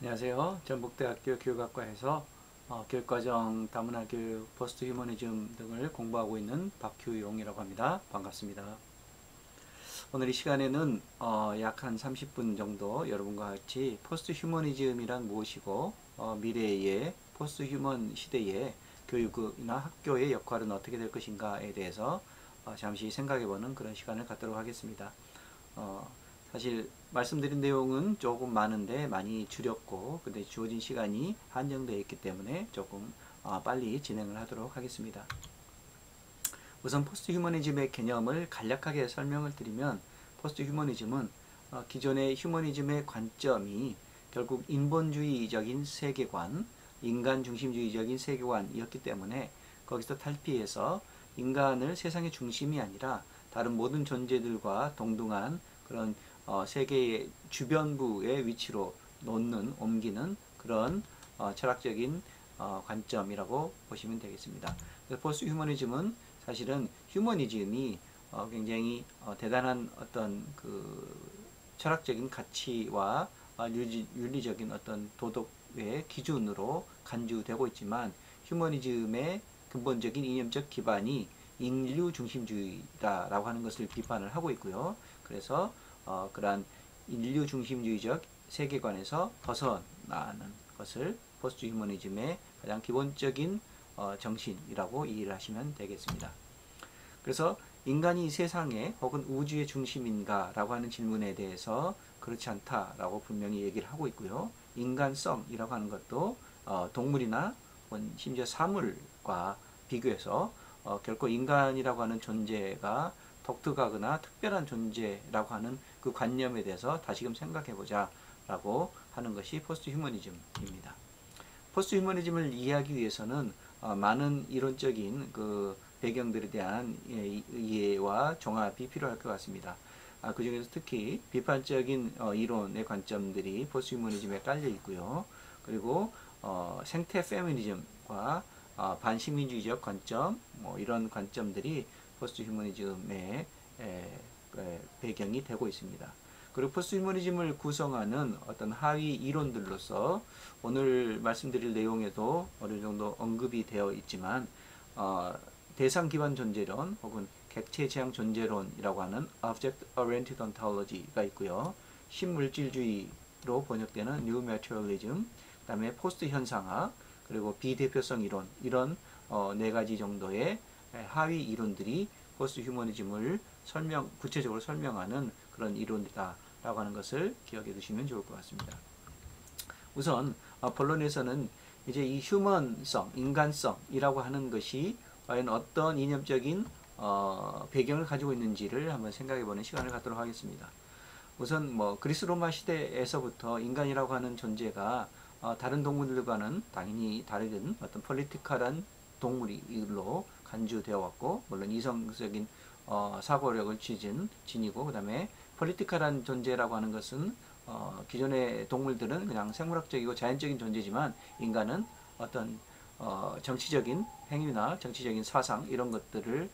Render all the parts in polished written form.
안녕하세요. 전북대학교 교육학과에서 교육과정 다문화교육, 포스트 휴머니즘 등을 공부하고 있는 박규용이라고 합니다. 반갑습니다. 오늘 이 시간에는 약 한 30분 정도 여러분과 같이 포스트 휴머니즘이란 무엇이고 미래의 포스트 휴먼 시대의 교육이나 학교의 역할은 어떻게 될 것인가에 대해서 잠시 생각해보는 그런 시간을 갖도록 하겠습니다. 사실 말씀드린 내용은 조금 많은데 많이 줄였고, 근데 주어진 시간이 한정되어 있기 때문에 조금 빨리 진행을 하도록 하겠습니다. 우선 포스트 휴머니즘의 개념을 간략하게 설명을 드리면, 포스트 휴머니즘은 기존의 휴머니즘의 관점이 결국 인본주의적인 세계관, 인간 중심주의적인 세계관이었기 때문에 거기서 탈피해서 인간을 세상의 중심이 아니라 다른 모든 존재들과 동등한 그런 세계의 주변부의 위치로 옮기는 그런 철학적인 관점이라고 보시면 되겠습니다. 포스트 휴머니즘은 사실은 휴머니즘이 굉장히 대단한 어떤 그 철학적인 가치와 윤리적인 어떤 도덕의 기준으로 간주되고 있지만, 휴머니즘의 근본적인 이념적 기반이 인류 중심주의다라고 하는 것을 비판을 하고 있고요. 그래서 그러한 인류 중심주의적 세계관에서 벗어나는 것을 포스트 휴머니즘의 가장 기본적인 정신이라고 이해를 하시면 되겠습니다. 그래서 인간이 세상의 혹은 우주의 중심인가 라고 하는 질문에 대해서 그렇지 않다라고 분명히 얘기를 하고 있고요. 인간성이라고 하는 것도 동물이나 심지어 사물과 비교해서 결코 인간이라고 하는 존재가 독특하거나 특별한 존재라고 하는 그 관념에 대해서 다시금 생각해보자 라고 하는 것이 포스트 휴머니즘입니다. 포스트 휴머니즘을 이해하기 위해서는 많은 이론적인 그 배경들에 대한 이해와 종합이 필요할 것 같습니다. 그 중에서 특히 비판적인 이론의 관점들이 포스트 휴머니즘에 깔려 있고요. 그리고 생태 페미니즘과 반식민주의적 관점, 이런 관점들이 포스트 휴머니즘의 배경이 되고 있습니다. 그리고 포스트 휴머니즘을 구성하는 어떤 하위 이론들로서 오늘 말씀드릴 내용에도 어느 정도 언급이 되어 있지만, 대상 기반 존재론 혹은 객체 지향 존재론이라고 하는 Object Oriented Ontology가 있고요. 신물질주의로 번역되는 New Materialism, 그 다음에 포스트 현상학, 그리고 비대표성 이론, 이런 네 가지 정도의 하위 이론들이 포스트 휴머니즘을 구체적으로 설명하는 그런 이론이다라고 하는 것을 기억해 두시면 좋을 것 같습니다. 우선 본론에서는 이제 이 휴먼성, 인간성이라고 하는 것이 과연 어떤 이념적인 배경을 가지고 있는지를 한번 생각해 보는 시간을 갖도록 하겠습니다. 우선 그리스 로마 시대에서부터 인간이라고 하는 존재가 다른 동물들과는 당연히 다른 어떤 폴리티컬한 동물로 간주되어 왔고, 물론 이성적인 사고력을 지니고, 그 다음에 폴리티컬한 존재라고 하는 것은 기존의 동물들은 그냥 생물학적이고 자연적인 존재지만, 인간은 어떤 정치적인 행위나 정치적인 사상 이런 것들을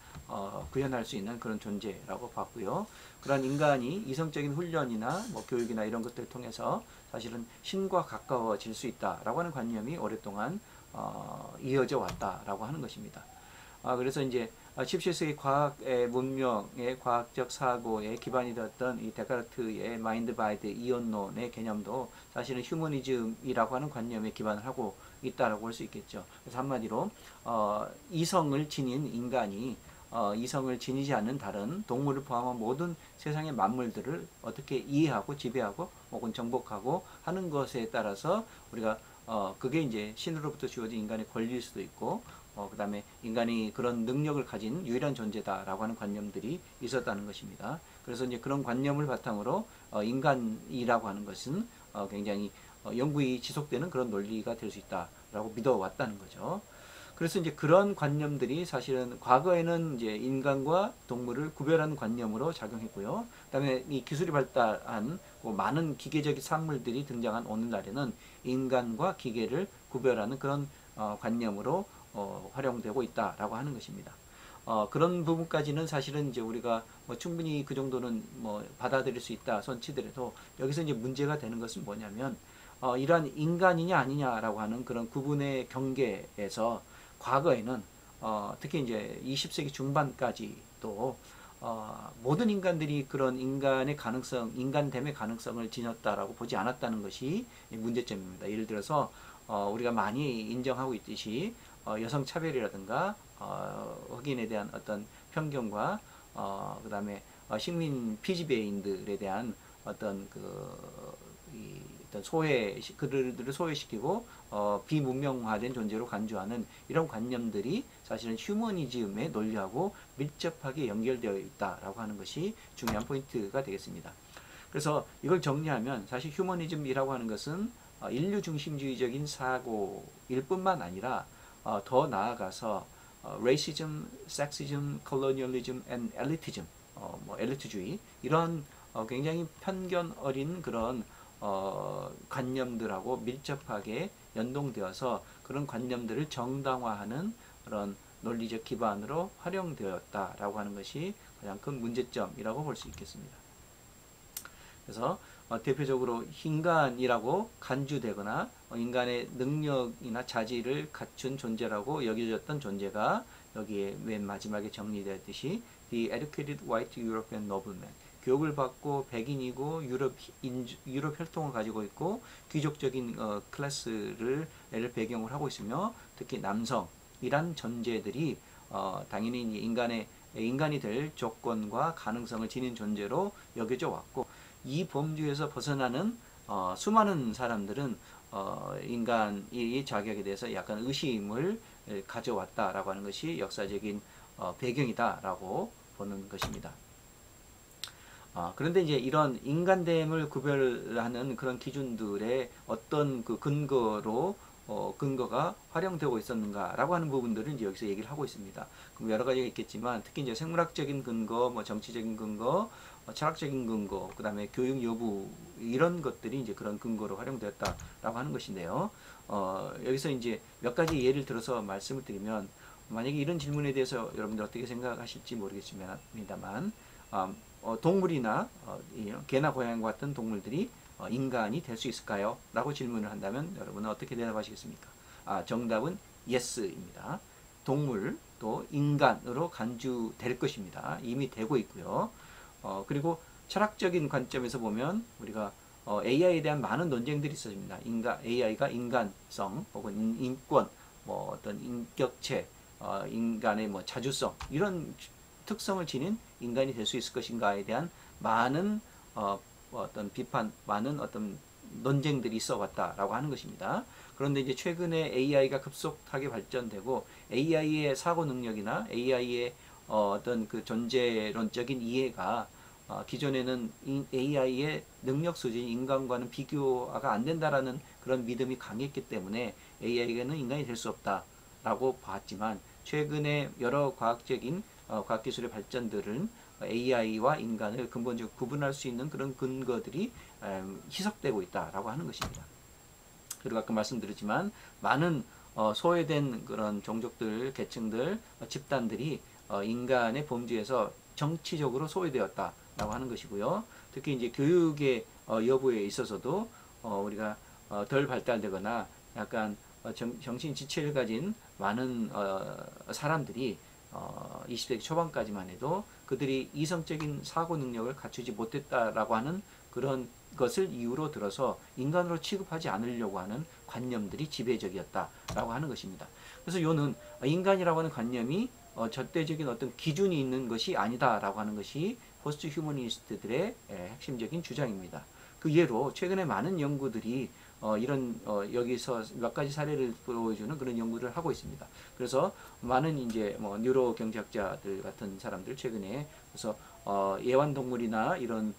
구현할 수 있는 그런 존재라고 봤고요. 그런 인간이 이성적인 훈련이나 교육이나 이런 것들을 통해서 사실은 신과 가까워질 수 있다라고 하는 관념이 오랫동안 이어져 왔다라고 하는 것입니다. 그래서 이제 17세기 과학의 문명의 과학적 사고의 기반이 되었던 이 데카르트의 마인드 바이 드 이론론의 개념도 사실은 휴머니즘이라고 하는 관념에 기반을 하고 있다라고 볼 수 있겠죠. 그래서 한마디로 이성을 지닌 인간이 이성을 지니지 않는 다른 동물을 포함한 모든 세상의 만물들을 어떻게 이해하고 지배하고 혹은 정복하고 하는 것에 따라서 우리가 그게 이제 신으로부터 주어진 인간의 권리일 수도 있고, 그 다음에 인간이 그런 능력을 가진 유일한 존재다라고 하는 관념들이 있었다는 것입니다. 그래서 이제 그런 관념을 바탕으로 인간이라고 하는 것은 굉장히 영구히 지속되는 그런 논리가 될 수 있다라고 믿어왔다는 거죠. 그래서 이제 그런 관념들이 사실은 과거에는 이제 인간과 동물을 구별하는 관념으로 작용했고요. 그다음에 이 기술이 발달한 많은 기계적인 산물들이 등장한 오늘날에는 인간과 기계를 구별하는 그런 관념으로 활용되고 있다라고 하는 것입니다. 그런 부분까지는 사실은 이제 우리가 뭐 충분히 그 정도는 뭐 받아들일 수 있다 손치더라도 여기서 이제 문제가 되는 것은 뭐냐면 이러한 인간이냐 아니냐라고 하는 그런 구분의 경계에서 과거에는 특히 이제 20세기 중반까지도 모든 인간들이 그런 인간의 가능성, 인간됨의 가능성을 지녔다라고 보지 않았다는 것이 문제점입니다. 예를 들어서 우리가 많이 인정하고 있듯이 여성 차별이라든가 흑인에 대한 어떤 편견과 그다음에 식민 피지배인들에 대한 어떤 어떤 그들을 소외시키고 비문명화된 존재로 간주하는 이런 관념들이 사실은 휴머니즘의 논리하고 밀접하게 연결되어 있다라고 하는 것이 중요한 포인트가 되겠습니다. 그래서 이걸 정리하면 사실 휴머니즘이라고 하는 것은 인류 중심주의적인 사고일 뿐만 아니라 더 나아가서 racism, sexism, colonialism, and elitism, 뭐 엘리트주의 이런 굉장히 편견 어린 그런 관념들하고 밀접하게 연동되어서 그런 관념들을 정당화하는 그런 논리적 기반으로 활용되었다라고 하는 것이 가장 큰 문제점이라고 볼 수 있겠습니다. 그래서 대표적으로 인간이라고 간주되거나 인간의 능력이나 자질을 갖춘 존재라고 여겨졌던 존재가 여기에 맨 마지막에 정리되었듯이 The educated white European nobleman, 교육을 받고 백인이고 유럽 혈통을 가지고 있고 귀족적인 클래스를 배경으로 하고 있으며 특히 남성이란 존재들이 당연히 인간이 될 조건과 가능성을 지닌 존재로 여겨져 왔고 이 범주에서 벗어나는 수많은 사람들은 인간의 자격에 대해서 약간 의심을 가져왔다라고 하는 것이 역사적인 배경이다라고 보는 것입니다. 그런데 이제 이런 인간됨을 구별하는 그런 기준들의 어떤 그 근거가 활용되고 있었는가라고 하는 부분들을 이제 여기서 얘기를 하고 있습니다. 그럼 여러 가지가 있겠지만 특히 이제 생물학적인 근거, 뭐 정치적인 근거, 철학적인 근거, 그 다음에 교육 여부 이런 것들이 이제 그런 근거로 활용되었다라고 하는 것인데요. 여기서 이제 몇 가지 예를 들어서 말씀을 드리면 만약에 이런 질문에 대해서 여러분들 어떻게 생각하실지 모르겠습니다만 동물이나 개나 고양이와 같은 동물들이 인간이 될 수 있을까요? 라고 질문을 한다면 여러분은 어떻게 대답하시겠습니까? 정답은 yes입니다. 동물도 인간으로 간주될 것입니다. 이미 되고 있고요. 그리고 철학적인 관점에서 보면 우리가 AI에 대한 많은 논쟁들이 있습니다. AI가 인간성 혹은 인권, 뭐 어떤 인격체, 인간의 뭐 자주성 이런 특성을 지닌 인간이 될 수 있을 것인가에 대한 많은 어떤 비판, 많은 어떤 논쟁들이 있어 왔다라고 하는 것입니다. 그런데 이제 최근에 AI가 급속하게 발전되고 AI의 사고 능력이나 AI의 어떤 그 존재론적인 이해가 기존에는 AI의 능력 수준 인간과는 비교가 안 된다라는 그런 믿음이 강했기 때문에 AI는 인간이 될 수 없다라고 봤지만 최근에 여러 과학기술의 발전들은 AI와 인간을 근본적으로 구분할 수 있는 그런 근거들이 희석되고 있다라고 하는 것입니다. 그리고 아까 말씀드렸지만 많은 소외된 그런 종족들, 계층들, 집단들이 인간의 범주에서 정치적으로 소외되었다라고 하는 것이고요. 특히 이제 교육의 여부에 있어서도 우리가 덜 발달되거나 약간 정신 지체를 가진 많은 사람들이 20세기 초반까지만 해도 그들이 이성적인 사고 능력을 갖추지 못했다라고 하는 그런 것을 이유로 들어서 인간으로 취급하지 않으려고 하는 관념들이 지배적이었다라고 하는 것입니다. 그래서 요는 인간이라고 하는 관념이 절대적인 어떤 기준이 있는 것이 아니다라고 하는 것이 포스트 휴머니스트들의 핵심적인 주장입니다. 그 예로 최근에 많은 연구들이 이런 여기서 몇 가지 사례를 보여주는 그런 연구를 하고 있습니다. 그래서 많은 이제 뭐 뉴로 경제학자들 같은 사람들 최근에 그래서 애완동물이나 이런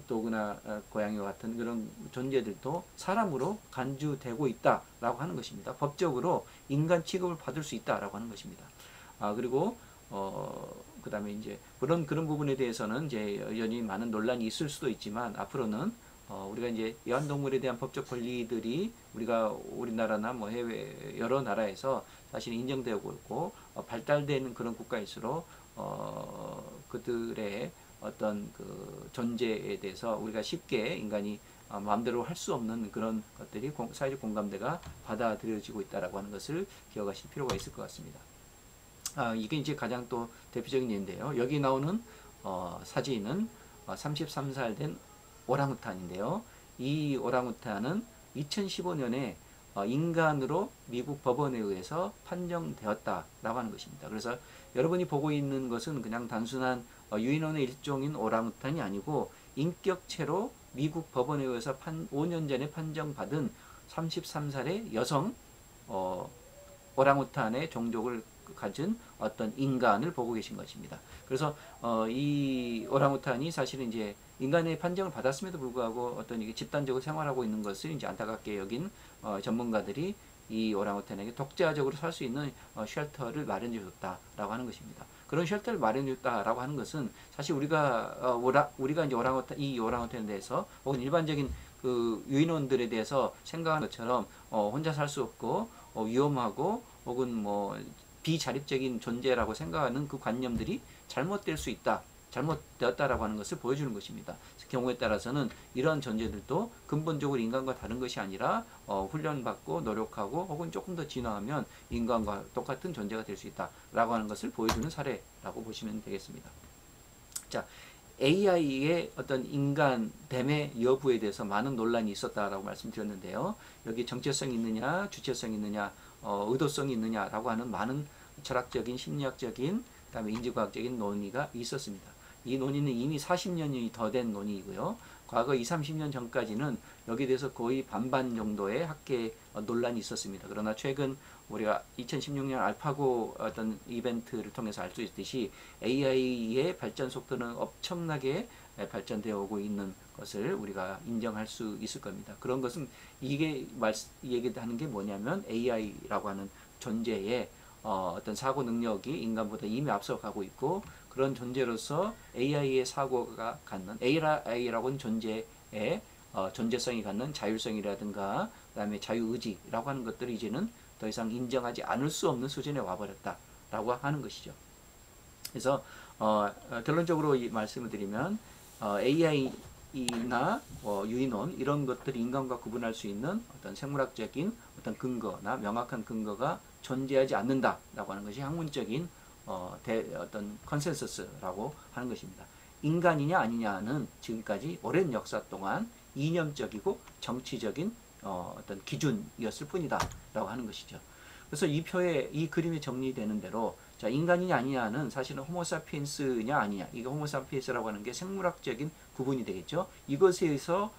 도구나 고양이와 같은 그런 존재들도 사람으로 간주되고 있다라고 하는 것입니다. 법적으로 인간 취급을 받을 수 있다라고 하는 것입니다. 그리고 그 다음에 이제 그런 부분에 대해서는 이제 여전히 많은 논란이 있을 수도 있지만 앞으로는 우리가 이제 애완동물에 대한 법적 권리들이 우리나라나 뭐 해외 여러 나라에서 사실 인정되고 있고 발달되는 그런 국가일수록 그들의 어떤 그 존재에 대해서 우리가 쉽게 인간이 마음대로 할 수 없는 그런 것들이 사회적 공감대가 받아들여지고 있다라고 하는 것을 기억하실 필요가 있을 것 같습니다. 이게 이제 가장 또 대표적인 예인데요. 여기 나오는 사진은 33살 된 오랑우탄인데요. 이 오랑우탄은 2015년에 인간으로 미국 법원에 의해서 판정되었다라고 하는 것입니다. 그래서 여러분이 보고 있는 것은 그냥 단순한 유인원의 일종인 오랑우탄이 아니고 인격체로 미국 법원에 의해서 5년 전에 판정받은 33살의 여성 오랑우탄의 종족을 가진 어떤 인간을 보고 계신 것입니다. 그래서 이 오랑우탄이 사실은 이제 인간의 판정을 받았음에도 불구하고 어떤 이게 집단적으로 생활하고 있는 것을 이제 안타깝게 여긴 전문가들이 이 오랑우탄에게 독자적으로 살 수 있는 쉘터를 마련해 줬다라고 하는 것입니다. 그런 쉘터를 마련해 줬다라고 하는 것은 사실 우리가 이제 이 오랑우탄에 대해서 혹은 일반적인 그 유인원들에 대해서 생각하는 것처럼 혼자 살 수 없고 위험하고 혹은 뭐 비자립적인 존재라고 생각하는 그 관념들이 잘못될 수 있다. 잘못되었다라고 하는 것을 보여주는 것입니다. 경우에 따라서는 이러한 존재들도 근본적으로 인간과 다른 것이 아니라 훈련받고 노력하고 혹은 조금 더 진화하면 인간과 똑같은 존재가 될 수 있다라고 하는 것을 보여주는 사례라고 보시면 되겠습니다. 자, AI의 어떤 인간됨의 여부에 대해서 많은 논란이 있었다라고 말씀드렸는데요. 여기 정체성이 있느냐, 주체성이 있느냐, 의도성이 있느냐라고 하는 많은 철학적인, 심리학적인, 그다음에 인지과학적인 논의가 있었습니다. 이 논의는 이미 40년이 더 된 논의이고요. 과거 20, 30년 전까지는 여기에 대해서 거의 반반 정도의 학계 논란이 있었습니다. 그러나 최근 우리가 2016년 알파고 어떤 이벤트를 통해서 알 수 있듯이 AI의 발전 속도는 엄청나게 발전되어 오고 있는 것을 우리가 인정할 수 있을 겁니다. 그런 것은 이게 얘기하는 게 뭐냐면 AI라고 하는 존재의 어떤 사고 능력이 인간보다 이미 앞서가고 있고 그런 존재로서 AI의 사고가 갖는 AI라고 하는 존재의 존재성이 갖는 자율성이라든가 그다음에 자유의지라고 하는 것들이 이제는 더 이상 인정하지 않을 수 없는 수준에 와버렸다라고 하는 것이죠. 그래서 결론적으로 말씀을 드리면 AI나 유인원 이런 것들이 인간과 구분할 수 있는 어떤 생물학적인 어떤 근거나 명확한 근거가 존재하지 않는다라고 하는 것이 학문적인 어떤 컨센서스라고 하는 것입니다. 인간이냐 아니냐는 지금까지 오랜 역사 동안 이념적이고 정치적인 어떤 기준이었을 뿐이다라고 하는 것이죠. 그래서 이 그림이 정리되는 대로 자, 인간이냐 아니냐는 사실은 호모사피엔스냐 아니냐 이게 호모사피엔스라고 하는 게 생물학적인 구분이 되겠죠. 이것에 의해서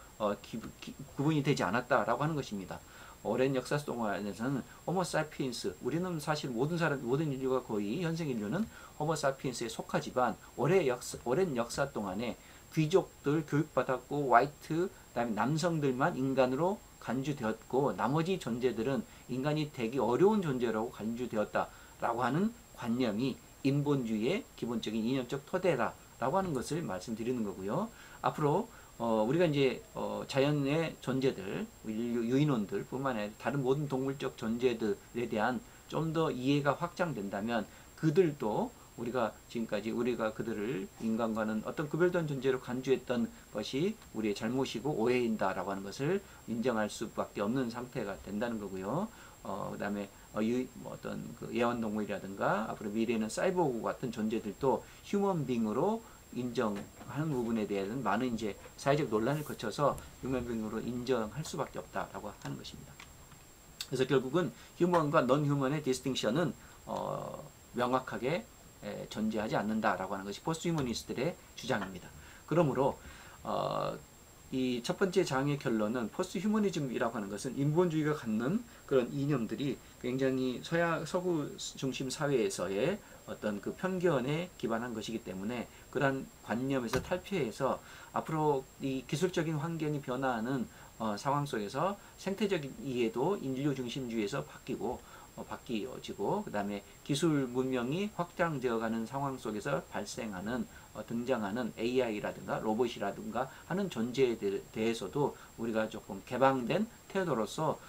구분이 되지 않았다라고 하는 것입니다. 오랜 역사 동안에서는 호모사피엔스 우리는 사실 모든 인류가 거의 현생 인류는 호모사피엔스에 속하지만 오랜 역사 동안에 귀족들 교육받았고 화이트 그다음에 남성들만 인간으로 간주되었고 나머지 존재들은 인간이 되기 어려운 존재라고 간주되었다라고 하는 관념이 인본주의의 기본적인 이념적 토대다라고 하는 것을 말씀드리는 거고요. 앞으로 우리가 이제 자연의 존재들, 유인원들 뿐만 아니라 다른 모든 동물적 존재들에 대한 좀 더 이해가 확장된다면 그들도 지금까지 우리가 그들을 인간과는 어떤 구별된 존재로 간주했던 것이 우리의 잘못이고 오해인다라고 하는 것을 인정할 수밖에 없는 상태가 된다는 거고요. 그다음에 어떤 그 애완동물이라든가 앞으로 미래에는 사이보그 같은 존재들도 휴먼 빙으로 인정하는 부분에 대해서는 많은 이제 사회적 논란을 거쳐서 휴먼 빙으로 인정할 수밖에 없다라고 하는 것입니다. 그래서 결국은 휴먼과 넌 휴먼의 디스팅션은 명확하게 존재하지 않는다라고 하는 것이 포스트 휴머니스트들의 주장입니다. 그러므로 이 첫 번째 장의 결론은 포스트 휴머니즘이라고 하는 것은 인본주의가 갖는 그런 이념들이 굉장히 서구 중심 사회에서의 어떤 그 편견에 기반한 것이기 때문에 그런 관념에서 탈피해서 앞으로 이 기술적인 환경이 변화하는 상황 속에서 생태적인 이해도 인류 중심주의에서 바뀌어지고 그 다음에 기술 문명이 확장되어가는 상황 속에서 발생하는 등장하는 AI라든가 로봇이라든가 하는 존재에 대해서도 우리가 조금 개방된 태도로서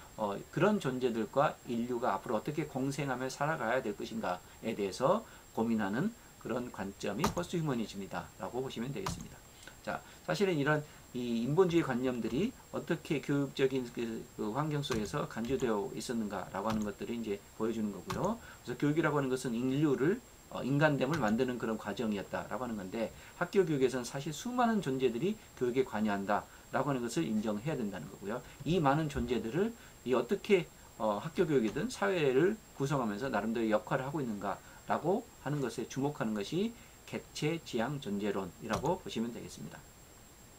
그런 존재들과 인류가 앞으로 어떻게 공생하며 살아가야 될 것인가에 대해서 고민하는 그런 관점이 포스트 휴머니즘이다 라고 보시면 되겠습니다. 자, 사실은 이런 이 인본주의 관념들이 어떻게 교육적인 그 환경 속에서 간주되어 있었는가라고 하는 것들을 이제 보여주는 거고요. 그래서 교육이라고 하는 것은 인류를 인간됨을 만드는 그런 과정이었다라고 하는 건데 학교 교육에서는 사실 수많은 존재들이 교육에 관여한다라고 하는 것을 인정해야 된다는 거고요. 이 많은 존재들을 어떻게 학교 교육이든 사회를 구성하면서 나름대로 역할을 하고 있는가라고 하는 것에 주목하는 것이 객체 지향 존재론이라고 보시면 되겠습니다.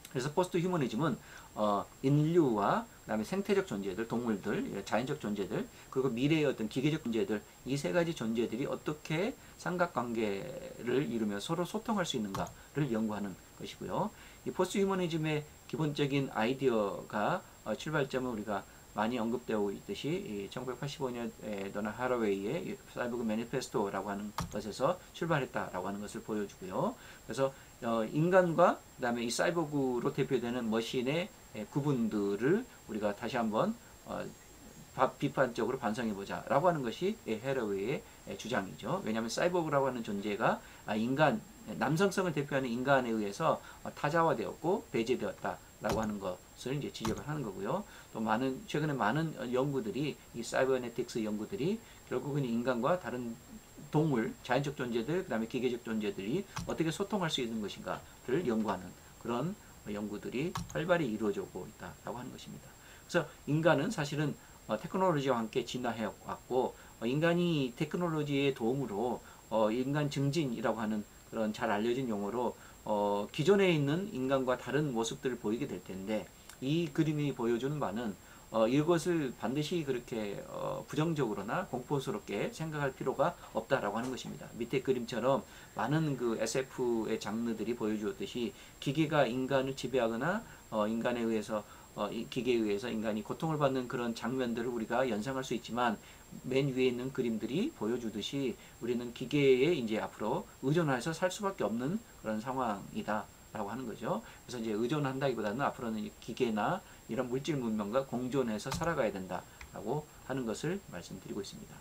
그래서 포스트 휴머니즘은 인류와 그다음에 생태적 존재들, 동물들, 자연적 존재들, 그리고 미래의 어떤 기계적 존재들, 이 세 가지 존재들이 어떻게 삼각관계를 이루며 서로 소통할 수 있는가를 연구하는 것이고요. 이 포스트 휴머니즘의 기본적인 아이디어가 출발점은 우리가 많이 언급되고 있듯이 1985년에 도나 하러웨이의 사이버그 매니페스토라고 하는 것에서 출발했다라고 하는 것을 보여주고요. 그래서 인간과 그다음에 이 사이버그로 대표되는 머신의 구분들을 우리가 다시 한번 비판적으로 반성해보자 라고 하는 것이 해러웨이의 주장이죠. 왜냐하면 사이버그라고 하는 존재가 인간, 남성성을 대표하는 인간에 의해서 타자화되었고 배제되었다 라고 하는 것을 이제 지적을 하는 거고요. 또 최근에 많은 연구들이, 이 사이버네틱스 연구들이 결국은 인간과 다른 동물, 자연적 존재들, 그 다음에 기계적 존재들이 어떻게 소통할 수 있는 것인가를 연구하는 그런 연구들이 활발히 이루어지고 있다라고 하는 것입니다. 그래서 인간은 사실은 테크놀로지와 함께 진화해 왔고, 인간이 테크놀로지의 도움으로 인간 증진이라고 하는 그런 잘 알려진 용어로 기존에 있는 인간과 다른 모습들을 보이게 될 텐데, 이 그림이 보여주는 바는 이것을 반드시 그렇게 부정적으로나 공포스럽게 생각할 필요가 없다라고 하는 것입니다. 밑에 그림처럼 많은 그 SF의 장르들이 보여주었듯이 기계가 인간을 지배하거나 인간에 의해서 기계에 의해서 인간이 고통을 받는 그런 장면들을 우리가 연상할 수 있지만, 맨 위에 있는 그림들이 보여주듯이 우리는 기계에 이제 앞으로 의존해서 살 수밖에 없는 그런 상황이다 라고 하는 거죠. 그래서 이제 의존한다기보다는 앞으로는 기계나 이런 물질 문명과 공존해서 살아가야 된다라고 하는 것을 말씀드리고 있습니다.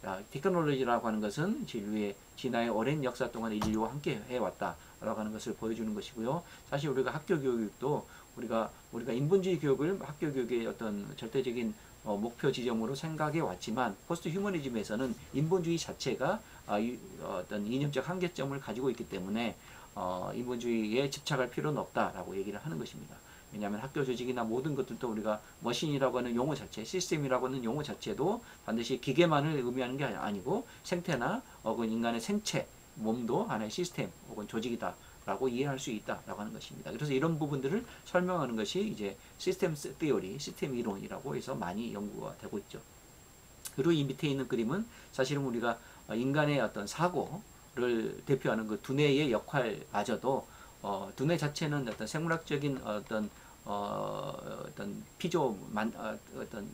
자, 테크놀로지라고 하는 것은 인류의 진화의 오랜 역사 동안 인류와 함께 해왔다라고 하는 것을 보여주는 것이고요. 사실 우리가 학교 교육도 우리가 인본주의 교육을 학교 교육의 어떤 절대적인 목표 지점으로 생각해 왔지만, 포스트 휴머니즘에서는 인본주의 자체가 어떤 이념적 한계점을 가지고 있기 때문에 인본주의에 집착할 필요는 없다라고 얘기를 하는 것입니다. 왜냐하면 학교 조직이나 모든 것들도 우리가 머신이라고 하는 용어 자체, 시스템이라고 하는 용어 자체도 반드시 기계만을 의미하는 게 아니고 생태나 혹은 인간의 생체, 몸도 하나의 시스템 혹은 조직이다 라고 이해할 수 있다라고 하는 것입니다. 그래서 이런 부분들을 설명하는 것이 이제 시스템 티어리, 시스템 이론이라고 해서 많이 연구가 되고 있죠. 그리고 이 밑에 있는 그림은 사실은 우리가 인간의 어떤 사고를 대표하는 그 두뇌의 역할마저도 두뇌 자체는 어떤 생물학적인 어떤 어떤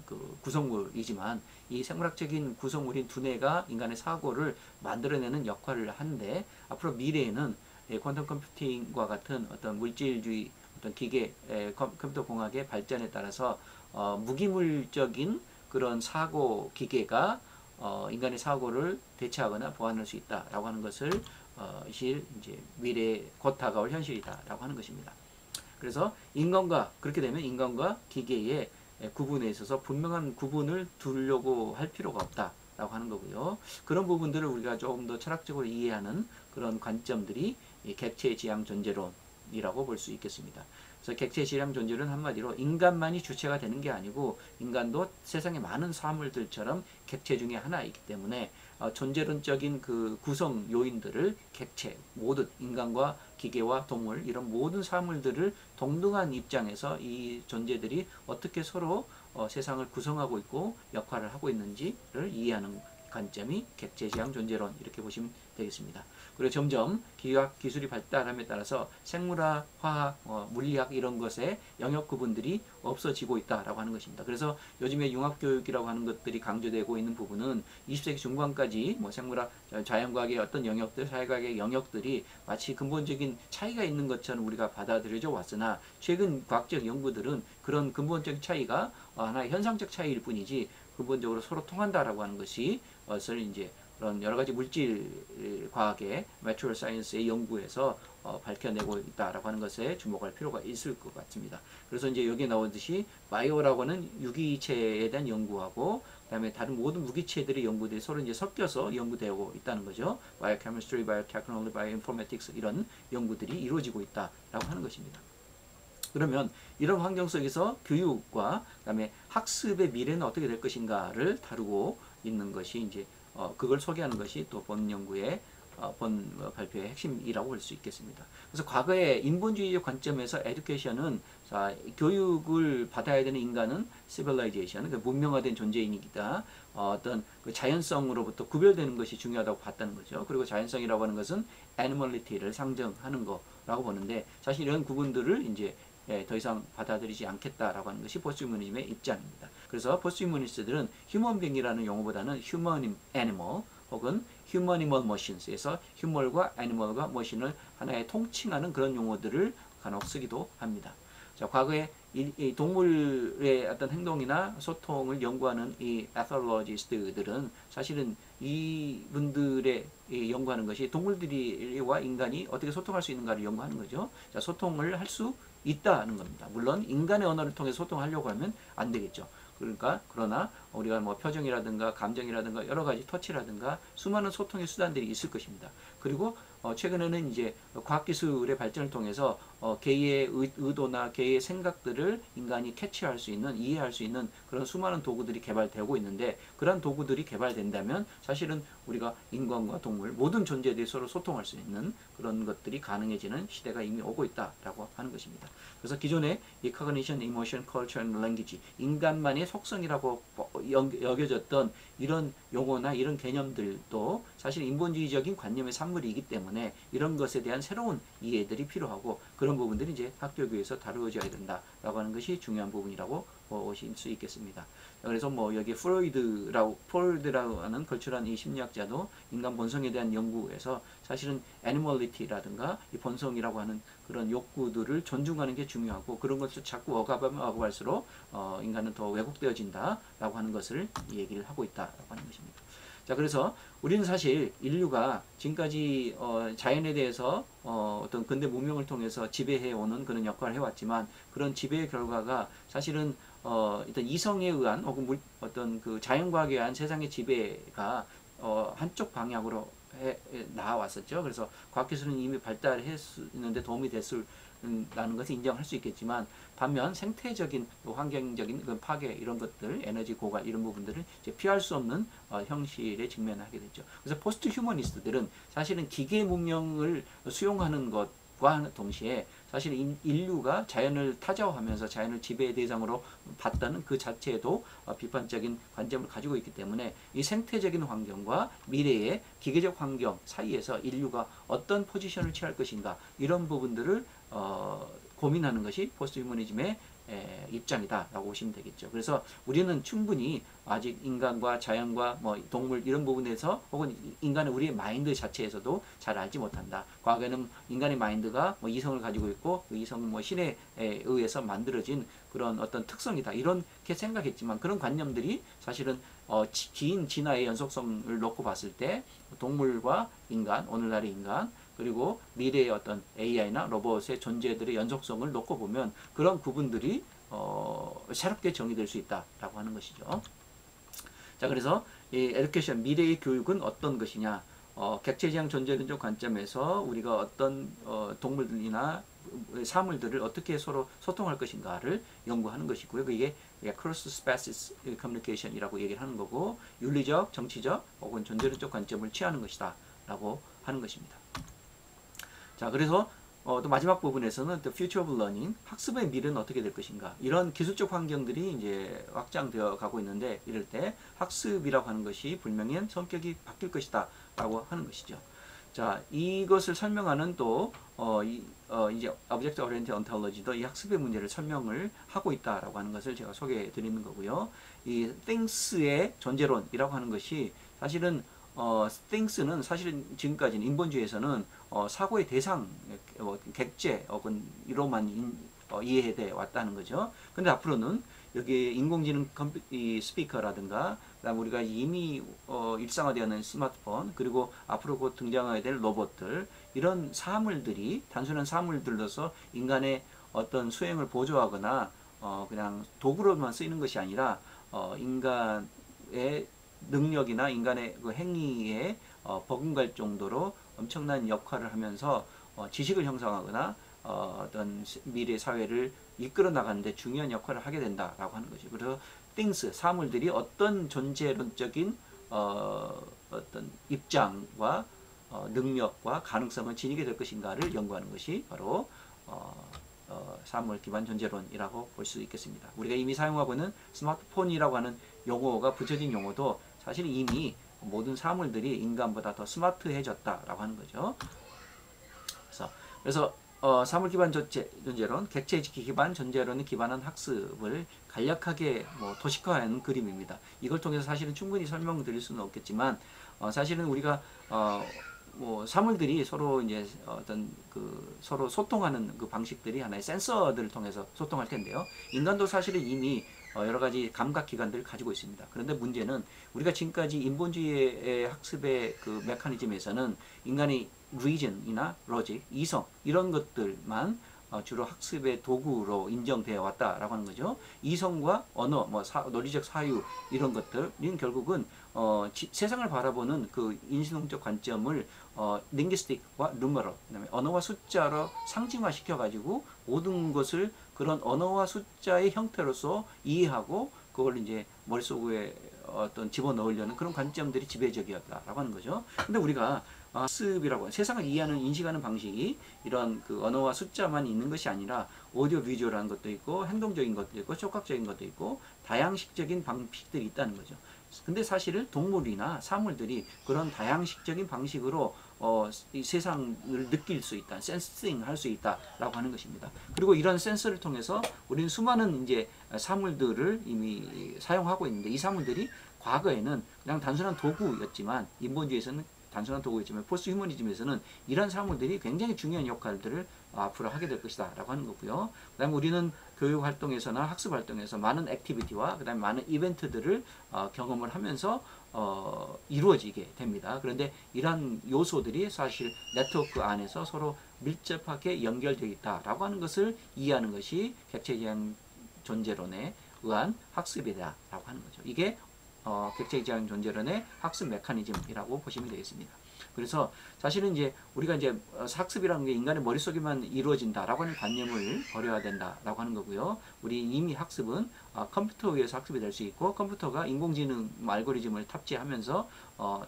그 구성물이지만, 이 생물학적인 구성물인 두뇌가 인간의 사고를 만들어내는 역할을 하는데, 앞으로 미래에는 퀀텀 컴퓨팅과 같은 어떤 물질주의, 어떤 기계, 컴퓨터 공학의 발전에 따라서 무기물적인 그런 사고 기계가 인간의 사고를 대체하거나 보완할 수 있다라고 하는 것을 이제 미래에 곧 다가올 현실이다라고 하는 것입니다. 그래서 그렇게 되면 인간과 기계의 구분에 있어서 분명한 구분을 두려고 할 필요가 없다라고 하는 거고요. 그런 부분들을 우리가 조금 더 철학적으로 이해하는 그런 관점들이 객체 지향 존재론이라고 볼 수 있겠습니다. 그래서 객체 지향 존재론 한마디로 인간만이 주체가 되는 게 아니고, 인간도 세상의 많은 사물들처럼 객체 중에 하나이기 때문에 존재론적인 그 구성 요인들을 객체, 모든 인간과 기계와 동물, 이런 모든 사물들을 동등한 입장에서 이 존재들이 어떻게 서로 세상을 구성하고 있고 역할을 하고 있는지를 이해하는 관점이 객체지향 존재론, 이렇게 보시면 되겠습니다. 그리고 점점 기계학 기술이 발달함에 따라서 생물학, 화학, 물리학 이런 것의 영역 구분들이 없어지고 있다라고 하는 것입니다. 그래서 요즘에 융합교육이라고 하는 것들이 강조되고 있는 부분은 20세기 중반까지 뭐 생물학, 자연과학의 어떤 영역들, 사회과학의 영역들이 마치 근본적인 차이가 있는 것처럼 우리가 받아들여져 왔으나 최근 과학적 연구들은 그런 근본적 차이가 하나의 현상적 차이일 뿐이지 근본적으로 서로 통한다라고 하는 것이 이제 그런 여러 가지 물질 과학의 매트리얼 사이언스의 연구에서 밝혀내고 있다라고 하는 것에 주목할 필요가 있을 것 같습니다. 그래서 이제 여기에 나오듯이 바이오라고 하는 유기체에 대한 연구하고 그다음에 다른 모든 무기체들의 연구들이 서로 이제 섞여서 연구되고 있다는 거죠. 바이오케미스트리, 바이오테크놀로지, 바이오인포메틱스 이런 연구들이 이루어지고 있다라고 하는 것입니다. 그러면 이런 환경 속에서 교육과 그다음에 학습의 미래는 어떻게 될 것인가를 다루고 있는 것이 이제 그걸 소개하는 것이 또 본 연구의 본 발표의 핵심이라고 볼 수 있겠습니다. 그래서 과거의 인본주의적 관점에서 에듀케이션은 교육을 받아야 되는 인간은 시빌라이제이션, 그러니까 문명화된 존재인이다. 어떤 그 자연성으로부터 구별되는 것이 중요하다고 봤다는 거죠. 그리고 자연성이라고 하는 것은 애니멀리티를 상정하는 거라고 보는데 사실 이런 구분들을 이제 더 이상 받아들이지 않겠다라고 하는 것이 포스트휴머니즘의 입장입니다. 그래서 포스트휴머니스트들은 휴먼빙이라는 용어보다는 휴먼 애니멀 혹은 휴머니멀 머신스에서 휴머과 애니멀과 머신을 하나의 통칭하는 그런 용어들을 간혹 쓰기도 합니다. 자, 과거에 이 동물의 어떤 행동이나 소통을 연구하는 이 에톨로지스트들은 사실은 이분들의 연구하는 것이 동물들과 인간이 어떻게 소통할 수 있는가를 연구하는 거죠. 자, 소통을 할 수 있다는 겁니다. 물론 인간의 언어를 통해 소통하려고 하면 안 되겠죠. 그러나 우리가 뭐 표정이라든가 감정이라든가 여러 가지 터치라든가 수많은 소통의 수단들이 있을 것입니다. 그리고 최근에는 이제 과학기술의 발전을 통해서 개의 의도나 개의 생각들을 인간이 캐치할 수 있는, 이해할 수 있는 그런 수많은 도구들이 개발되고 있는데 그런 도구들이 개발된다면 사실은 우리가 인간과 동물 모든 존재들이 서로 소통할 수 있는 그런 것들이 가능해지는 시대가 이미 오고 있다라고 하는 것입니다. 그래서 기존의 이 Cognition, Emotion, Culture and Language 인간만의 속성이라고 여겨졌던 이런 용어나 이런 개념들도 사실 인본주의적인 관념의 산물이기 때문에 이런 것에 대한 새로운 이해들이 필요하고 그런 부분들이 이제 학교교에서 다루어져야 된다라고 하는 것이 중요한 부분이라고 보실 수 있겠습니다. 그래서 뭐 여기 프로이드라고 하는 걸출한 이 심리학자도 인간 본성에 대한 연구에서 사실은 애니멀리티라든가 이 본성이라고 하는 그런 욕구들을 존중하는 게 중요하고 그런 것을 자꾸 억압하면 억압할수록 인간은 더 왜곡되어진다라고 하는 것을 얘기를 하고 있다라고 하는 것입니다. 자, 그래서 우리는 사실 인류가 지금까지 자연에 대해서 어떤 근대 문명을 통해서 지배해오는 그런 역할을 해왔지만 그런 지배의 결과가 사실은 일단 이성에 의한 혹은 어떤 그 자연과학에 의한 세상의 지배가 한쪽 방향으로 나와왔었죠. 그래서 과학기술은 이미 발달했는데 도움이 됐다는 것을 인정할 수 있겠지만 반면 생태적인 환경적인 그 파괴 이런 것들 에너지 고갈 이런 부분들을 이제 피할 수 없는 형실에 직면하게 됐죠. 그래서 포스트 휴머니스트들은 사실은 기계 문명을 수용하는 것과 동시에 사실 인류가 자연을 타자화하면서 자연을 지배의 대상으로 봤다는 그 자체에도 비판적인 관점을 가지고 있기 때문에 이 생태적인 환경과 미래의 기계적 환경 사이에서 인류가 어떤 포지션을 취할 것인가 이런 부분들을 고민하는 것이 포스트 휴머니즘의 입장이다라고 보시면 되겠죠. 그래서 우리는 충분히 아직 인간과 자연과 뭐 동물 이런 부분에서 혹은 인간의 우리의 마인드 자체에서도 잘 알지 못한다. 과거에는 인간의 마인드가 뭐 이성을 가지고 있고 그 이성은 뭐 신에 의해서 만들어진 그런 어떤 특성이다. 이렇게 생각했지만 그런 관념들이 사실은 긴 진화의 연속성을 놓고 봤을 때 동물과 인간, 오늘날의 인간 그리고 미래의 어떤 AI나 로봇의 존재들의 연속성을 놓고 보면 그런 구분들이 새롭게 정의될 수 있다라고 하는 것이죠. 자, 그래서 이 에듀케이션 미래의 교육은 어떤 것이냐? 객체지향 존재론적 관점에서 우리가 어떤 동물들이나 사물들을 어떻게 서로 소통할 것인가를 연구하는 것이고요. 그게 cross species communication이라고 얘기를 하는 거고 윤리적, 정치적 혹은 존재론적 관점을 취하는 것이다라고 하는 것입니다. 자, 그래서 또 마지막 부분에서는 The Future of Learning, 학습의 미래는 어떻게 될 것인가. 이런 기술적 환경들이 이제 확장되어 가고 있는데 이럴 때 학습이라고 하는 것이 분명히 성격이 바뀔 것이다 라고 하는 것이죠. 자, 이것을 설명하는 또 이제 Object Oriented Ontology도 이 학습의 문제를 설명을 하고 있다라고 하는 것을 제가 소개해 드리는 거고요. 이 things의 존재론이라고 하는 것이 사실은 things는 사실은 지금까지는 인본주의에서는 사고의 대상, 객체 혹은 이로만 이해돼 왔다는 거죠. 근데 앞으로는 여기 인공지능 이 스피커라든가 그다음 우리가 이미 일상화되어 있는 스마트폰 그리고 앞으로 곧 등장하게 될 로봇들 이런 사물들이 단순한 사물들로서 인간의 어떤 수행을 보조하거나 그냥 도구로만 쓰이는 것이 아니라 인간의 능력이나 인간의 그 행위에 버금갈 정도로 엄청난 역할을 하면서 지식을 형성하거나 어떤 미래 사회를 이끌어 나가는데 중요한 역할을 하게 된다라고 하는 거죠. 그래서 things 사물들이 어떤 존재론적인 어떤 입장과 능력과 가능성을 지니게 될 것인가를 연구하는 것이 바로 사물 기반 존재론이라고 볼 수 있겠습니다. 우리가 이미 사용하고 있는 스마트폰이라고 하는 용어가 붙여진 용어도 사실 이미 모든 사물들이 인간보다 더 스마트해졌다라고 하는 거죠. 그래서 사물 기반 존재론, 객체 기반 존재론에 기반한 학습을 간략하게 도식화한 그림입니다. 이걸 통해서 사실은 충분히 설명드릴 수는 없겠지만 사실은 우리가 사물들이 서로 이제 어떤 서로 소통하는 그 방식들이 하나의 센서들을 통해서 소통할 텐데요. 인간도 사실은 이미 여러 가지 감각 기관들을 가지고 있습니다. 그런데 문제는 우리가 지금까지 인본주의의 학습의 그 메커니즘에서는 인간의 reason이나 logic, 이성 이런 것들만 주로 학습의 도구로 인정되어 왔다라고 하는 거죠. 이성과 언어, 논리적 사유 이런 것들은 결국은 세상을 바라보는 그 인지능적 관점을 linguistic과 numeral, 그다음에 언어와 숫자로 상징화 시켜가지고 모든 것을 그런 언어와 숫자의 형태로서 이해하고 그걸 이제 머릿속에 어떤 집어넣으려는 그런 관점들이 지배적이었다라고 하는 거죠. 근데 우리가 학습이라고 세상을 이해하는 인식하는 방식이 이런 그 언어와 숫자만 있는 것이 아니라 오디오 비주얼한 것도 있고 행동적인 것도 있고 촉각적인 것도 있고 다양식적인 방식들이 있다는 거죠. 근데 사실은 동물이나 사물들이 그런 다양식적인 방식으로 이 세상을 느낄 수 있다, 센싱 할 수 있다라고 하는 것입니다. 그리고 이런 센서를 통해서 우리는 수많은 이제 사물들을 이미 사용하고 있는데 이 사물들이 과거에는 그냥 단순한 도구였지만 인본주의에서는 단순한 도구였지만 포스트 휴머니즘에서는 이런 사물들이 굉장히 중요한 역할들을 앞으로 하게 될 것이다 라고 하는 거고요. 그 다음에 우리는 교육 활동에서나 학습 활동에서 많은 액티비티와 그 다음에 많은 이벤트들을 경험을 하면서 이루어지게 됩니다. 그런데 이러한 요소들이 사실 네트워크 안에서 서로 밀접하게 연결되어 있다라고 하는 것을 이해하는 것이 객체지향 존재론에 의한 학습이다라고 하는 거죠. 이게 객체지향 존재론의 학습 메커니즘이라고 보시면 되겠습니다. 그래서 사실은 이제 우리가 이제 학습이라는 게 인간의 머릿속에만 이루어진다라고 하는 관념을 버려야 된다라고 하는 거고요. 우리 이미 학습은 컴퓨터에 의해서 학습이 될 수 있고 컴퓨터가 인공지능 알고리즘을 탑재하면서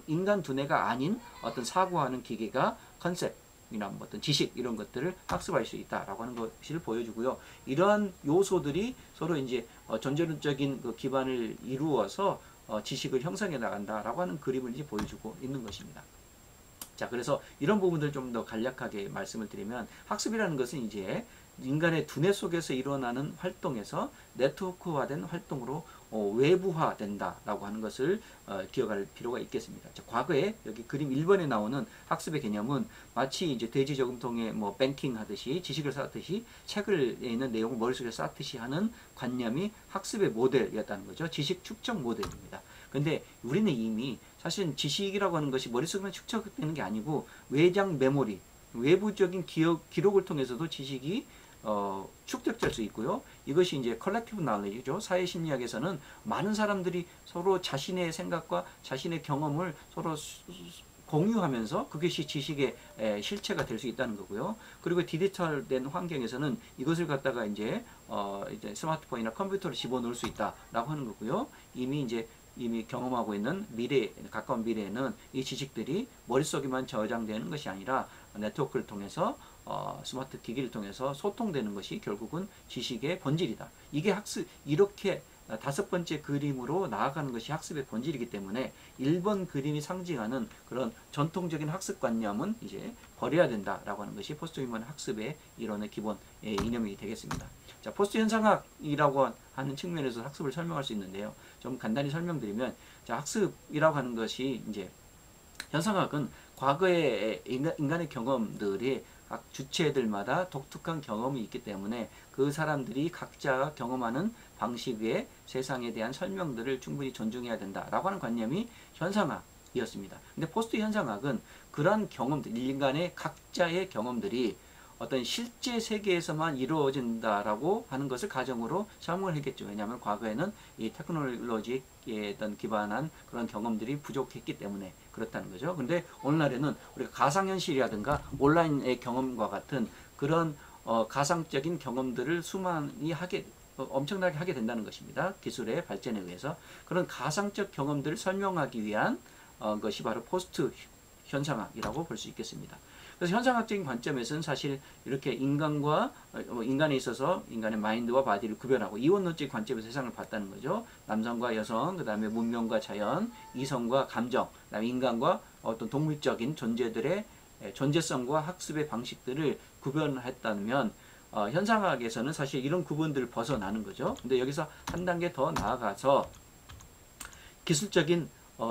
인간 두뇌가 아닌 어떤 사고하는 기계가 컨셉 이나 어떤 지식 이런 것들을 학습할 수 있다라고 하는 것을 보여주고요. 이러한 요소들이 서로 이제 존재론적인 그 기반을 이루어서 지식을 형성해 나간다라고 하는 그림을 이제 보여주고 있는 것입니다. 자, 그래서 이런 부분들 좀 더 간략하게 말씀을 드리면 학습이라는 것은 이제 인간의 두뇌 속에서 일어나는 활동에서 네트워크화된 활동으로 외부화된다라고 하는 것을 기억할 필요가 있겠습니다. 자, 과거에 여기 그림 1번에 나오는 학습의 개념은 마치 이제 돼지 저금통에 뱅킹 하듯이 지식을 쌓듯이 책을 있는 내용을 머릿속에 쌓듯이 하는 관념이 학습의 모델이었다는 거죠. 지식 축적 모델입니다. 근데 우리는 이미 사실은 지식이라고 하는 것이 머릿속에만 축적되는 게 아니고 외장 메모리, 외부적인 기록을 통해서도 지식이 축적될 수 있고요. 이것이 이제 컬렉티브 knowledge죠. 사회 심리학에서는 많은 사람들이 서로 자신의 생각과 자신의 경험을 서로 공유하면서 그것이 지식의 실체가 될 수 있다는 거고요. 그리고 디지털된 환경에서는 이것을 갖다가 이제 스마트폰이나 컴퓨터로 집어넣을 수 있다라고 하는 거고요. 이미 경험하고 있는 가까운 미래에는 이 지식들이 머릿속에만 저장되는 것이 아니라 네트워크를 통해서 스마트 기기를 통해서 소통되는 것이 결국은 지식의 본질이다. 이게 이렇게 다섯 번째 그림으로 나아가는 것이 학습의 본질이기 때문에 1번 그림이 상징하는 그런 전통적인 학습관념은 이제 버려야 된다라고 하는 것이 포스트 휴먼 학습의 이론의 기본 이념이 되겠습니다. 자, 포스트 현상학이라고 하는 측면에서 학습을 설명할 수 있는데요. 좀 간단히 설명드리면, 자, 학습이라고 하는 것이 이제 현상학은 과거의 인간의 경험들이 각 주체들마다 독특한 경험이 있기 때문에 그 사람들이 각자 경험하는 방식 외에 세상에 대한 설명들을 충분히 존중해야 된다라고 하는 관념이 현상학이었습니다. 근데 포스트 현상학은 그러한 경험들, 인간의 각자의 경험들이 어떤 실제 세계에서만 이루어진다라고 하는 것을 가정으로 설명을 했겠죠. 왜냐하면 과거에는 이 테크놀로지에 어떤 기반한 그런 경험들이 부족했기 때문에 그렇다는 거죠. 근데 오늘날에는 우리가 가상현실이라든가 온라인의 경험과 같은 그런 가상적인 경험들을 엄청나게 하게 된다는 것입니다. 기술의 발전에 의해서. 그런 가상적 경험들을 설명하기 위한 것이 바로 포스트 현상학이라고 볼 수 있겠습니다. 그래서 현상학적인 관점에서는 사실 이렇게 인간에 있어서 인간의 마인드와 바디를 구별하고 이원론적 관점에서 세상을 봤다는 거죠. 남성과 여성, 그 다음에 문명과 자연, 이성과 감정, 그 다음에 인간과 어떤 동물적인 존재들의 존재성과 학습의 방식들을 구별했다면 현상학에서는 사실 이런 구분들을 벗어나는 거죠. 근데 여기서 한 단계 더 나아가서 기술적인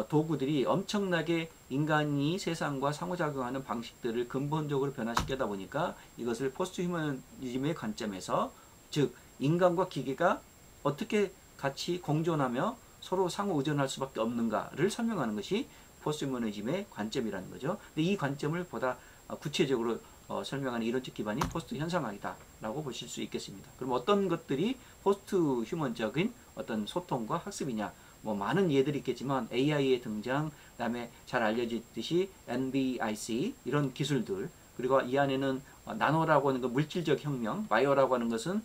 도구들이 엄청나게 인간이 세상과 상호작용하는 방식들을 근본적으로 변화시키다 보니까 이것을 포스트 휴머니즘의 관점에서, 즉 인간과 기계가 어떻게 같이 공존하며 서로 상호 의존할 수밖에 없는가를 설명하는 것이 포스트 휴머니즘의 관점이라는 거죠. 근데 이 관점을 보다 구체적으로 설명하는 이론적 기반이 포스트 현상학이다라고 보실 수 있겠습니다. 그럼 어떤 것들이 포스트 휴먼적인 어떤 소통과 학습이냐? 뭐 많은 예들이 있겠지만 AI의 등장, 그다음에 잘 알려지듯이 NBIC 이런 기술들, 그리고 이 안에는 나노라고 하는 건 물질적 혁명, 바이오라고 하는 것은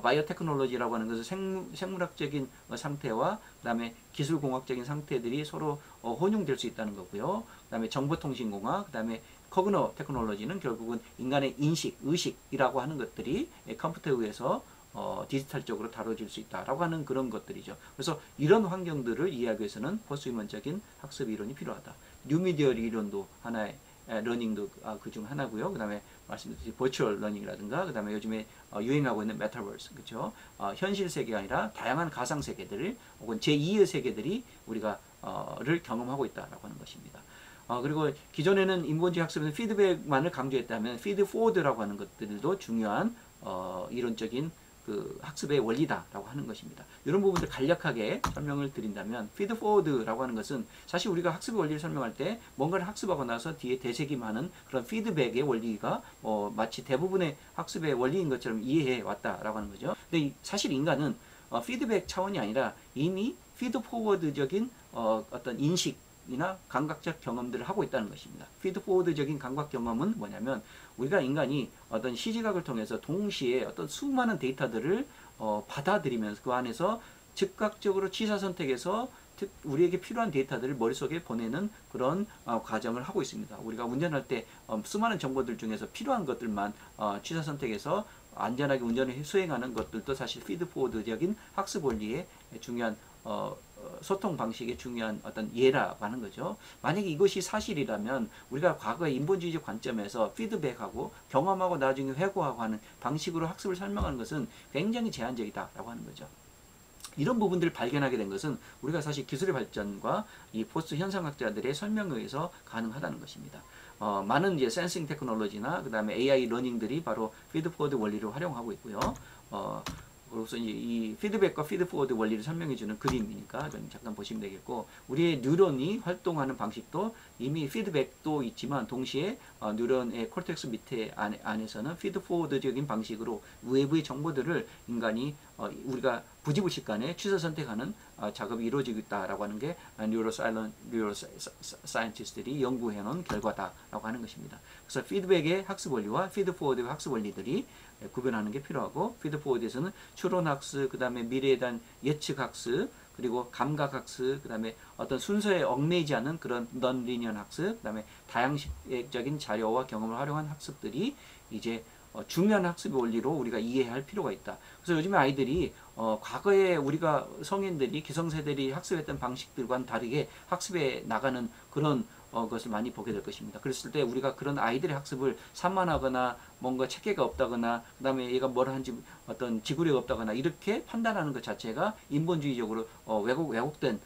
바이오 테크놀로지라고 하는 것은 생물학적인 상태와 그다음에 기술공학적인 상태들이 서로 혼용될 수 있다는 거고요. 그다음에 정보통신공학, 그다음에 커그노 테크놀로지는 결국은 인간의 인식, 의식이라고 하는 것들이 컴퓨터에 의해서 디지털적으로 다뤄질 수 있다라고 하는 그런 것들이죠. 그래서 이런 환경들을 이해하기 위해서는 포스트 휴먼적인 학습 이론이 필요하다. 뉴미디어 이론도 하나의 러닝도 그 중 하나고요. 그 다음에 말씀드렸듯이 버추얼 러닝이라든가, 그 다음에 요즘에 유행하고 있는 메타버스, 그렇죠? 현실 세계가 아니라 다양한 가상 세계들을 혹은 제2의 세계들이 우리가 를 경험하고 있다라고 하는 것입니다. 그리고 기존에는 인본주의 학습에서 피드백만을 강조했다면 피드 포워드라고 하는 것들도 중요한 이론적인 그 학습의 원리다라고 하는 것입니다. 이런 부분들 간략하게 설명을 드린다면, 피드 포워드라고 하는 것은 사실 우리가 학습의 원리를 설명할 때 뭔가를 학습하고 나서 뒤에 되새김하는 그런 피드백의 원리가 마치 대부분의 학습의 원리인 것처럼 이해해 왔다라고 하는 거죠. 근데 사실 인간은 피드백 차원이 아니라 이미 피드 포워드적인 어떤 인식이나 감각적 경험들을 하고 있다는 것입니다. 피드 포워드적인 감각 경험은 뭐냐면, 우리가 인간이 어떤 시지각을 통해서 동시에 어떤 수많은 데이터들을 받아들이면서 그 안에서 즉각적으로 취사 선택해서 우리에게 필요한 데이터들을 머릿속에 보내는 그런 과정을 하고 있습니다. 우리가 운전할 때 수많은 정보들 중에서 필요한 것들만 취사 선택해서 안전하게 운전을 수행하는 것들도 사실 피드포워드적인 학습 원리의 중요한 소통 방식의 중요한 어떤 예라고 하는 거죠. 만약에 이것이 사실이라면 우리가 과거의 인본주의적 관점에서 피드백하고 경험하고 나중에 회고하고 하는 방식으로 학습을 설명하는 것은 굉장히 제한적이다라고 하는 거죠. 이런 부분들을 발견하게 된 것은 우리가 사실 기술의 발전과 이 포스트 현상학자들의 설명에 의해서 가능하다는 것입니다. 많은 이제 센싱 테크놀로지나 그 다음에 AI 러닝들이 바로 피드포워드 원리를 활용하고 있고요. 그래서 이 피드백과 피드포워드 원리를 설명해주는 그림이니까 잠깐 보시면 되겠고, 우리의 뉴런이 활동하는 방식도 이미 피드백도 있지만 동시에 뉴런의 콜텍스 밑에 안에서는 피드포워드적인 방식으로 외부의 정보들을 인간이 우리가 부지불식간에 취사 선택하는 작업이 이루어지고 있다라고 하는 게 뉴로사이언티스트들이 연구해놓은 결과다라고 하는 것입니다. 그래서 피드백의 학습 원리와 피드포워드의 학습 원리들이 구별하는 게 필요하고, 피드포워드에서는 추론학습, 그 다음에 미래에 대한 예측학습, 그리고 감각학습, 그 다음에 어떤 순서에 얽매이지 않은 그런 넌리니언 학습, 그 다음에 다양식적인 자료와 경험을 활용한 학습들이 이제 중요한 학습의 원리로 우리가 이해할 필요가 있다. 그래서 요즘에 아이들이 과거에 우리가 성인들이 기성세대들이 학습했던 방식들과는 다르게 학습에 나가는 그런 것을 많이 보게 될 것입니다. 그랬을 때 우리가 그런 아이들의 학습을 산만하거나 뭔가 체계가 없다거나 그다음에 얘가 뭘 하는지 어떤 지구력이 없다거나 이렇게 판단하는 것 자체가 인본주의적으로 왜곡된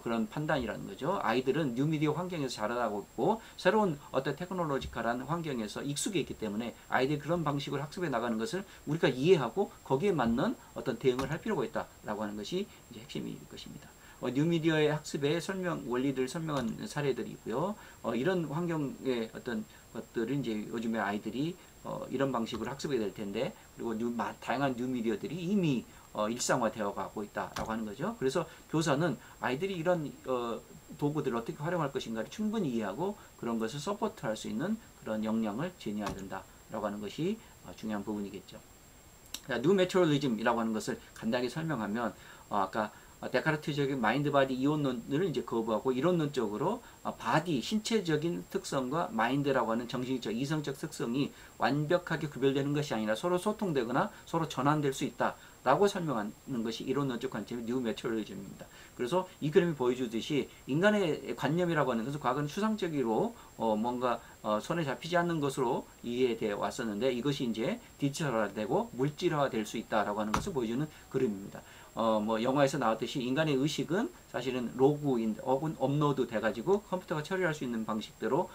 그런 판단이라는 거죠. 아이들은 뉴미디어 환경에서 자라나고 있고 새로운 어떤 테크놀로지컬한 환경에서 익숙해 있기 때문에 아이들이 그런 방식으로 학습해 나가는 것을 우리가 이해하고 거기에 맞는 어떤 대응을 할 필요가 있다라고 하는 것이 이제 핵심일 것입니다. 뉴미디어의 학습의 원리를 설명한 사례들이고요. 이런 환경의 어떤 것들은 이제 요즘에 아이들이 이런 방식으로 학습이 될 텐데 그리고 다양한 뉴미디어들이 이미 일상화되어 가고 있다라고 하는 거죠. 그래서 교사는 아이들이 이런 도구들을 어떻게 활용할 것인가를 충분히 이해하고 그런 것을 서포트할 수 있는 그런 역량을 지녀야 된다라고 하는 것이 중요한 부분이겠죠. 뉴 매튜럴리즘이라고 하는 것을 간단히 설명하면 아까 데카르트적인 마인드 바디 이혼론을 이제 거부하고 이론론적으로 바디 신체적인 특성과 마인드라고 하는 정신적 이성적 특성이 완벽하게 구별되는 것이 아니라 서로 소통되거나 서로 전환될 수 있다라고 설명하는 것이 이론론적 관점의 뉴 매튜럴리즘입니다. 그래서 이 그림이 보여주듯이 인간의 관념이라고 하는 것은 과거는 추상적으로 뭔가 손에 잡히지 않는 것으로 이해되어 왔었는데 이것이 이제 디지털화되고 물질화될 수 있다라고 하는 것을 보여주는 그림입니다. 뭐 영화에서 나왔듯이 인간의 의식은 사실은 로그인 혹은 업로드 돼가지고 컴퓨터가 처리할 수 있는 방식대로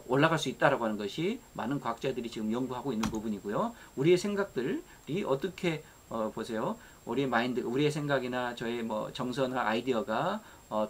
올라갈 수 있다라고 하는 것이 많은 과학자들이 지금 연구하고 있는 부분이고요. 우리의 생각들이 어떻게 보세요. 우리의 마인드, 우리의 생각이나 저의 뭐 정서나 아이디어가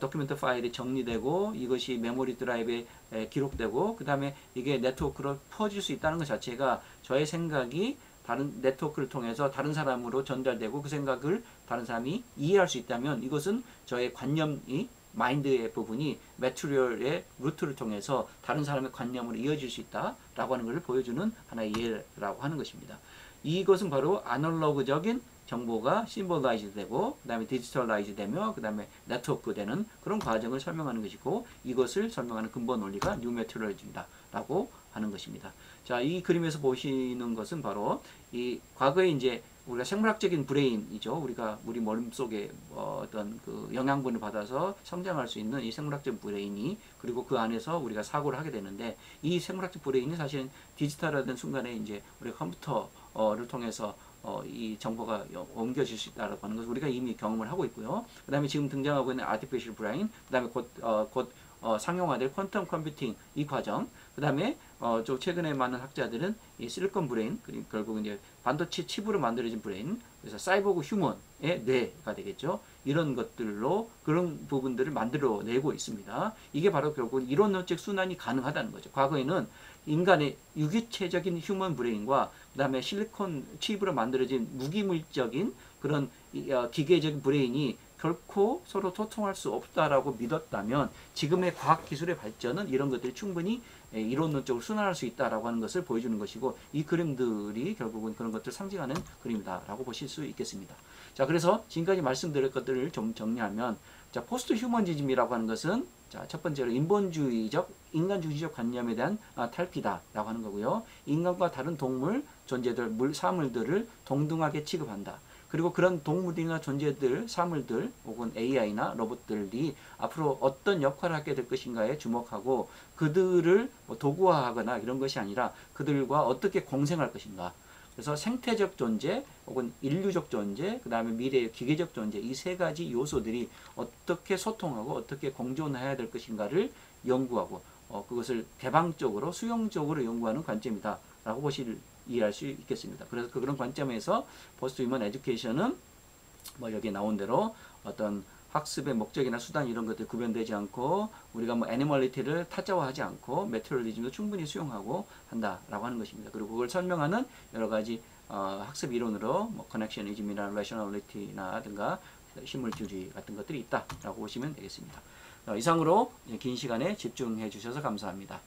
도큐멘트 파일에 정리되고 이것이 메모리 드라이브에 기록되고 그 다음에 이게 네트워크로 퍼질 수 있다는 것 자체가 저의 생각이 다른 네트워크를 통해서 다른 사람으로 전달되고 그 생각을 다른 사람이 이해할 수 있다면 이것은 저의 관념이 마인드의 부분이 매튜리얼의 루트를 통해서 다른 사람의 관념으로 이어질 수 있다라고 하는 것을 보여주는 하나의 예라고 하는 것입니다. 이것은 바로 아날로그적인 정보가 심볼라이즈 되고 그 다음에 디지털라이즈 되며 그 다음에 네트워크 되는 그런 과정을 설명하는 것이고 이것을 설명하는 근본 원리가 뉴 매튜럴리즘이다 라고 하는 것입니다. 자, 이 그림에서 보시는 것은 바로 이 과거에 이제 우리가 생물학적인 브레인이죠. 우리가 우리 머릿속에 어떤 그 영양분을 받아서 성장할 수 있는 이 생물학적 브레인이 그리고 그 안에서 우리가 사고를 하게 되는데 이 생물학적 브레인이 사실은 디지털화된 순간에 이제 우리가 컴퓨터를 통해서 이 정보가 옮겨질 수 있다라고 하는 것을 우리가 이미 경험을 하고 있고요. 그 다음에 지금 등장하고 있는 아티피셜 브레인, 그 다음에 곧 상용화될 퀀텀 컴퓨팅 이 과정, 그 다음에 좀 최근에 많은 학자들은 이 실리콘 브레인, 그리고 결국 이제 반도체 칩으로 만들어진 브레인, 그래서 사이보그 휴먼의 뇌가 되겠죠. 이런 것들로 그런 부분들을 만들어내고 있습니다. 이게 바로 결국 이론론적 순환이 가능하다는 거죠. 과거에는 인간의 유기체적인 휴먼 브레인과 그 다음에 실리콘 칩으로 만들어진 무기물적인 그런 기계적인 브레인이 결코 서로 소통할 수 없다라고 믿었다면 지금의 과학기술의 발전은 이런 것들이 충분히 이론론적으로 순환할 수 있다라고 하는 것을 보여주는 것이고 이 그림들이 결국은 그런 것들을 상징하는 그림이다라고 보실 수 있겠습니다. 자, 그래서 지금까지 말씀드릴 것들을 좀 정리하면 자, 포스트 휴머니즘이라고 하는 것은 자, 첫 번째로 인간주의적 관념에 대한 탈피다라고 하는 거고요. 인간과 다른 동물, 존재들, 사물들을 동등하게 취급한다. 그리고 그런 동물이나 존재들, 사물들 혹은 AI나 로봇들이 앞으로 어떤 역할을 하게 될 것인가에 주목하고 그들을 도구화하거나 이런 것이 아니라 그들과 어떻게 공생할 것인가. 그래서 생태적 존재 혹은 인류적 존재, 그 다음에 미래의 기계적 존재 이 세 가지 요소들이 어떻게 소통하고 어떻게 공존해야 될 것인가를 연구하고 그것을 개방적으로 수용적으로 연구하는 관점이다 라고 이해할 수 있겠습니다. 그래서 그런 관점에서 포스트 휴먼 에듀케이션은 뭐 여기에 나온 대로 어떤 학습의 목적이나 수단 이런 것들 구별되지 않고 우리가 뭐 애니멀리티를 타자화하지 않고 매튜럴리즘도 충분히 수용하고 한다라고 하는 것입니다. 그리고 그걸 설명하는 여러 가지 학습 이론으로 뭐 커넥셔니즘이나 레셔널리티나든가 실물주의 같은 것들이 있다라고 보시면 되겠습니다. 이상으로 긴 시간에 집중해 주셔서 감사합니다.